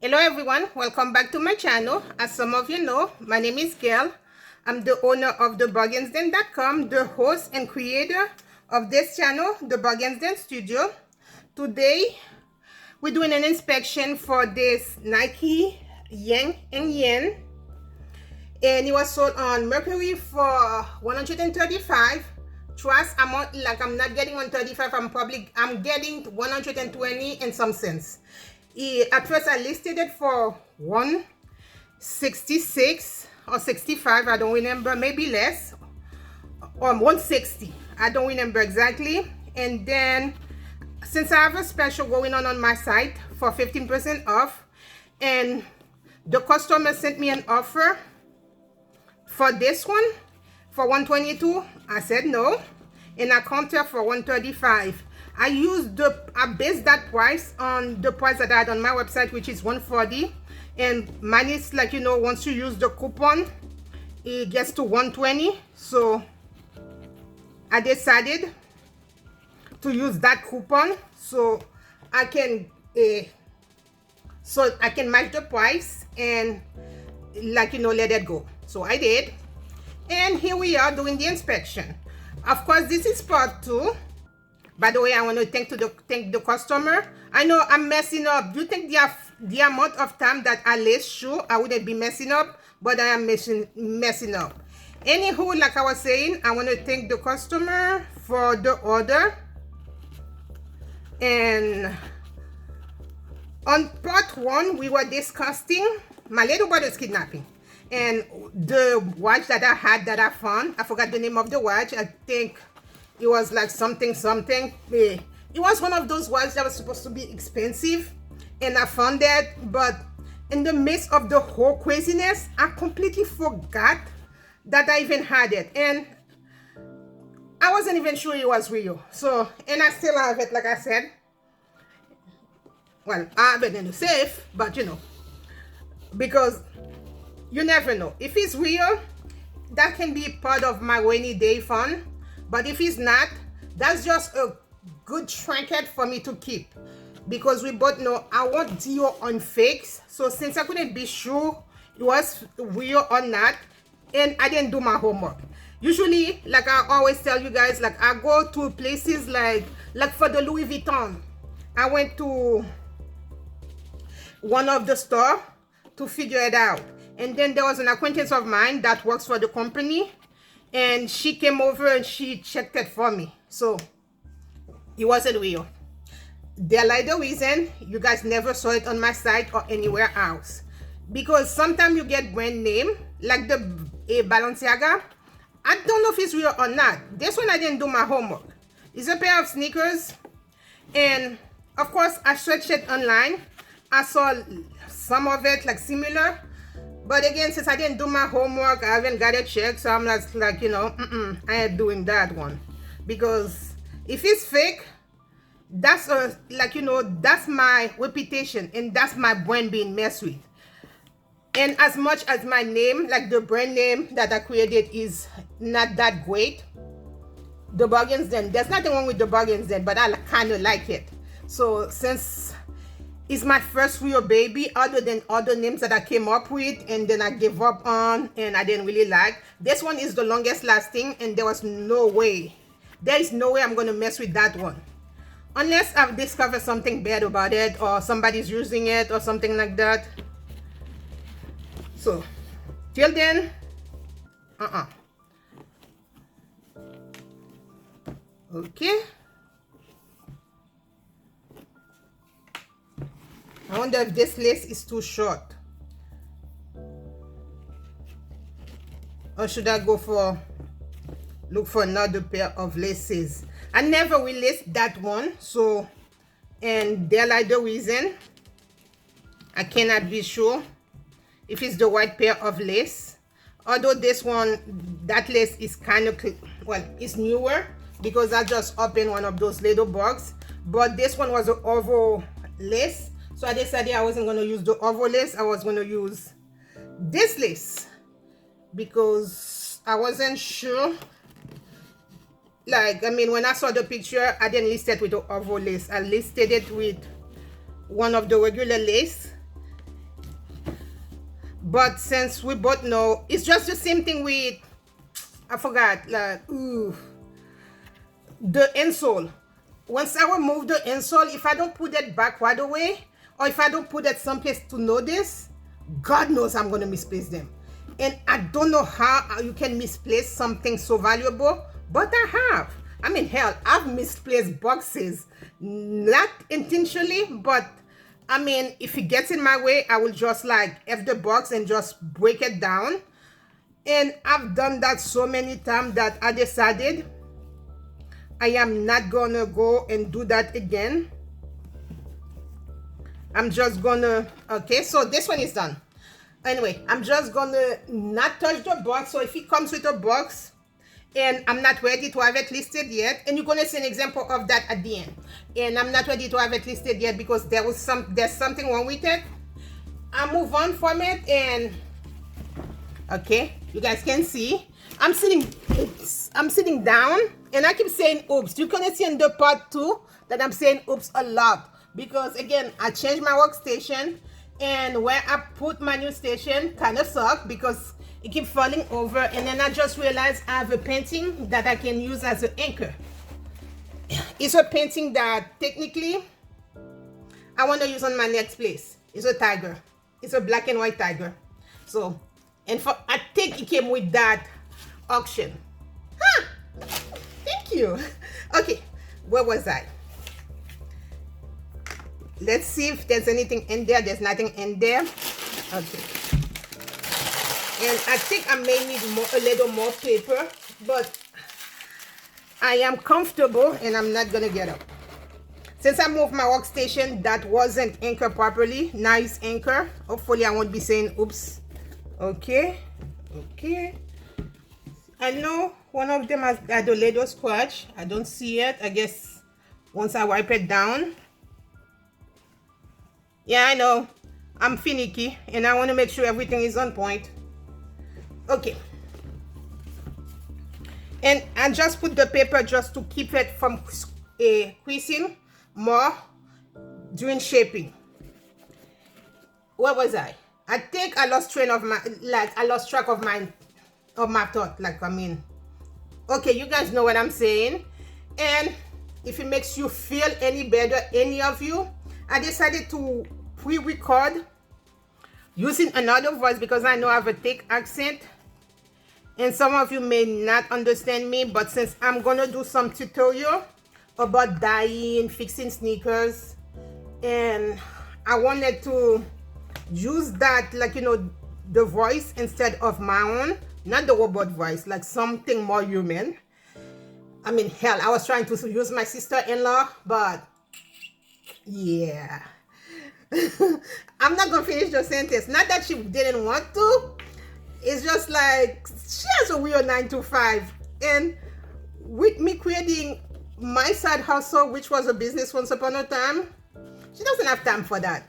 Hello everyone, welcome back to my channel. As some of you know, my name is Gail. I'm the owner of thebargainsden.com, the host and creator of this channel, The Bargainsden Studio. Today, we're doing an inspection for this Nike Yang Yang, and it was sold on Mercari for 135. Trust, I'm not getting 135. I'm getting 120 and some cents. At first I listed it for 166 or 65, I don't remember, maybe less, or 160, I don't remember exactly. And then since I have a special going on my site for 15% off, and the customer sent me an offer for this one for 122, I said no, and I counter for 135. I based that price on the price that I had on my website, which is 140, and mine is once you use the coupon, it gets to 120. So I decided to use that coupon so I can match the price and let it go. So I did, and here we are doing the inspection. Of course, this is part 2. By the way, I want to thank the customer. I know I'm messing up. Do you think the amount of time that I lace shoe, I wouldn't be messing up? But I am messing up. Anywho, like I was saying, I want to thank the customer for the order. And on part 1, we were discussing my little brother's kidnapping. And the watch that I had that I found, I forgot the name of the watch. I think it was like something. It was one of those watches that was supposed to be expensive, and I found that. But in the midst of the whole craziness, I completely forgot that I even had it, and I wasn't even sure it was real. So, and I still have it, like I said. Well, I have it in the safe, but because you never know. If it's real, that can be part of my rainy day fund. But if it's not, that's just a good trinket for me to keep, because we both know I want deal on fakes. So since I couldn't be sure it was real or not, and I didn't do my homework. Usually, like I always tell you guys, like I go to places like for the Louis Vuitton, I went to one of the store to figure it out. And then there was an acquaintance of mine that works for the company, and she came over and she checked it for me. So it wasn't real. There lied the reason you guys never saw it on my site or anywhere else, because sometimes you get brand name like the Balenciaga. I don't know if it's real or not. This one I didn't do my homework. It's a pair of sneakers, and of course I searched it online. I saw some of it like similar, but again, since I didn't do my homework, I haven't got it checked. So I'm like I ain't doing that one, because if it's fake, that's that's my reputation and that's my brand being messed with. And as much as my name, like the brand name that I created, is not that great, the Bargainsden, there's nothing wrong with the Bargainsden, but I kind of like it. So since it's my first real baby, other than other names that I came up with and then I gave up on and I didn't really like, this one is the longest lasting, and there is no way I'm going to mess with that one, unless I've discovered something bad about it or somebody's using it or something like that. So till then, okay. I wonder if this lace is too short, or should I look for another pair of laces? I never released that one, so, and there lies the reason. I cannot be sure if it's the right pair of lace. Although this one, that lace is kind of, well, it's newer because I just opened one of those little boxes. But this one was an oval lace, so I decided I wasn't going to use the oval lace. I was going to use this lace because I wasn't sure. Like, I mean, when I saw the picture, I didn't list it with the oval lace. I listed it with one of the regular lace. but since we both know, it's just the same thing with, I forgot, like, ooh, the insole. Once I remove the insole, if I don't put it back right away, or if I don't put it someplace to notice, God knows I'm gonna misplace them. And I don't know how you can misplace something so valuable, but I have. I mean, hell, I've misplaced boxes, not intentionally, but I mean, if it gets in my way, I will just like F the box and just break it down. And I've done that so many times that I decided I am not gonna go and do that again. I'm just gonna, okay, so this one is done. Anyway, I'm just gonna not touch the box. So if it comes with a box and I'm not ready to have it listed yet, and you're gonna see an example of that at the end, and I'm not ready to have it listed yet because there's something wrong with it, I move on from it. And okay, you guys can see I'm sitting down, and I keep saying oops. You're gonna see in the part 2 that I'm saying oops a lot, because again, I changed my workstation, and where I put my new station kind of sucked because it keeps falling over. And then I just realized I have a painting that I can use as an anchor. It's a painting that technically I want to use on my next place. It's a tiger. It's a black and white tiger. So, and for, I think it came with that auction. Huh! Thank you. Okay, where was I? Let's see if there's anything in there. There's nothing in there. Okay. And I think I may need a little more paper, but I am comfortable and I'm not gonna get up. Since I moved my workstation that wasn't anchored properly, now it's anchored. Hopefully I won't be saying oops. Okay, okay. I know one of them has got a little scratch. I don't see it. I guess once I wipe it down. Yeah, I know. I'm finicky and I want to make sure everything is on point. Okay. And I just put the paper just to keep it from creasing more during shaping. Where was I? I think I lost track of my thought. Like, I mean, okay, you guys know what I'm saying. And if it makes you feel any better, any of you, I decided to pre-record using another voice because I know I have a thick accent. And some of you may not understand me, but since I'm gonna do some tutorial about dyeing, fixing sneakers, and I wanted to use that, like, you know, the voice instead of my own, not the robot voice, like something more human. I mean, hell, I was trying to use my sister-in-law, but yeah. I'm not gonna finish the sentence. Not that she didn't want to. It's just like she has a weird 9 to 5, and with me creating my side hustle, which was a business once upon a time, she doesn't have time for that.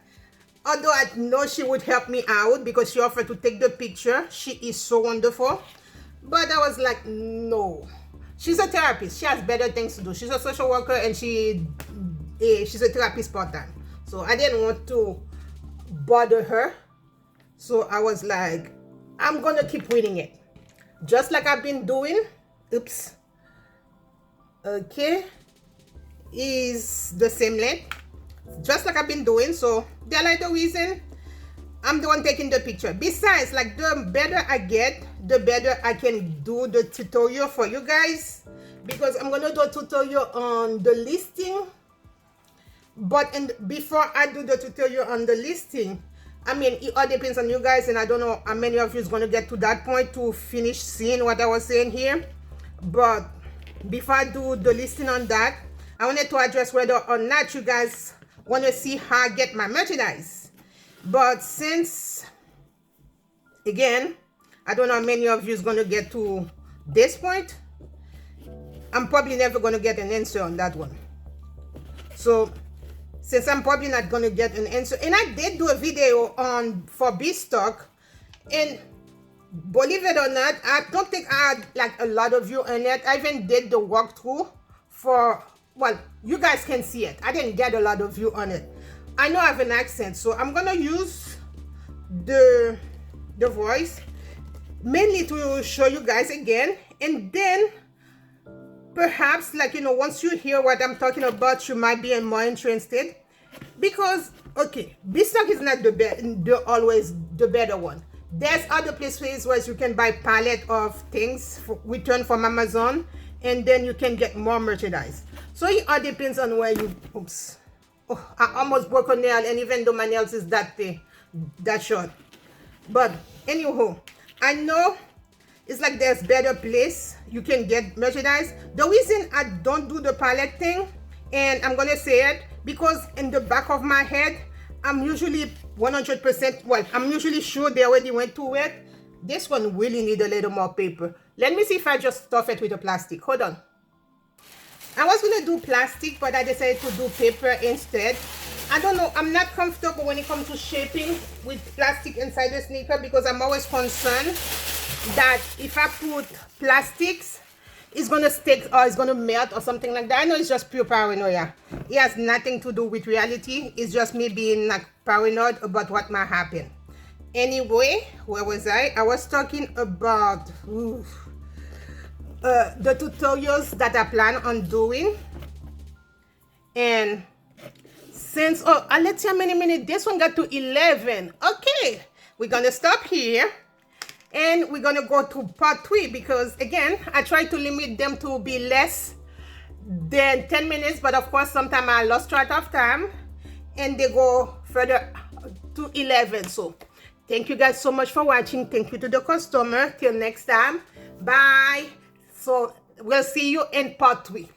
Although I know she would help me out because she offered to take the picture. She is so wonderful, but I was like, no. She's a therapist. She has better things to do. She's a social worker and she's a therapist part-time. So I didn't want to bother her. So I was like, I'm gonna keep reading it, just like I've been doing. Oops. Okay, is the same length, just like I've been doing. So they're like the reason I'm the one taking the picture. Besides, like, the better I get, the better I can do the tutorial for you guys, because I'm gonna do a tutorial on the listing. But before I do the tutorial on the listing, I mean, it all depends on you guys, and I don't know how many of you is going to get to that point to finish seeing what I was saying here. But before I do the listing on that, I wanted to address whether or not you guys want to see how I get my merchandise. But since, again, I don't know how many of you is going to get to this point, I'm probably never going to get an answer on that one. So since I'm probably not going to get an answer, and I did do a video for B-Stock, and believe it or not, I don't think I had like a lot of view on it. I even did the walkthrough for, well, you guys can see it. I didn't get a lot of view on it. I know I have an accent, so I'm going to use the the voice, mainly to show you guys again, and then perhaps, like, you know, once you hear what I'm talking about, you might be more interested. Because, okay, Poshmark is not always the better one. There's other places where you can buy palette of things returned from Amazon, and then you can get more merchandise. So it all depends on where you, oops, oh, I almost broke a nail, and even though my nails is that short. But anyhow, I know it's like there's better place you can get merchandise. The reason I don't do the palette thing, and I'm gonna say it, because in the back of my head, I'm usually 100%, well, I'm usually sure they already went to it. This one really need a little more paper. Let me see if I just stuff it with a plastic. Hold on. I was gonna do plastic, but I decided to do paper instead. I don't know, I'm not comfortable when it comes to shaping with plastic inside the sneaker, because I'm always concerned that if I put plastics, it's gonna stick or it's gonna melt or something like that. I know it's just pure paranoia. It has nothing to do with reality. It's just me being like paranoid about what might happen. Anyway, where was I? I was talking about the tutorials that I plan on doing. And since, oh, let's see how many minutes. This one got to 11. Okay, we're gonna stop here. And we're gonna go to part 3, because again, I try to limit them to be less than 10 minutes, but of course, sometimes I lost track of time and they go further to 11. So thank you guys so much for watching. Thank you to the customer. Till next time, bye. So we'll see you in part 3.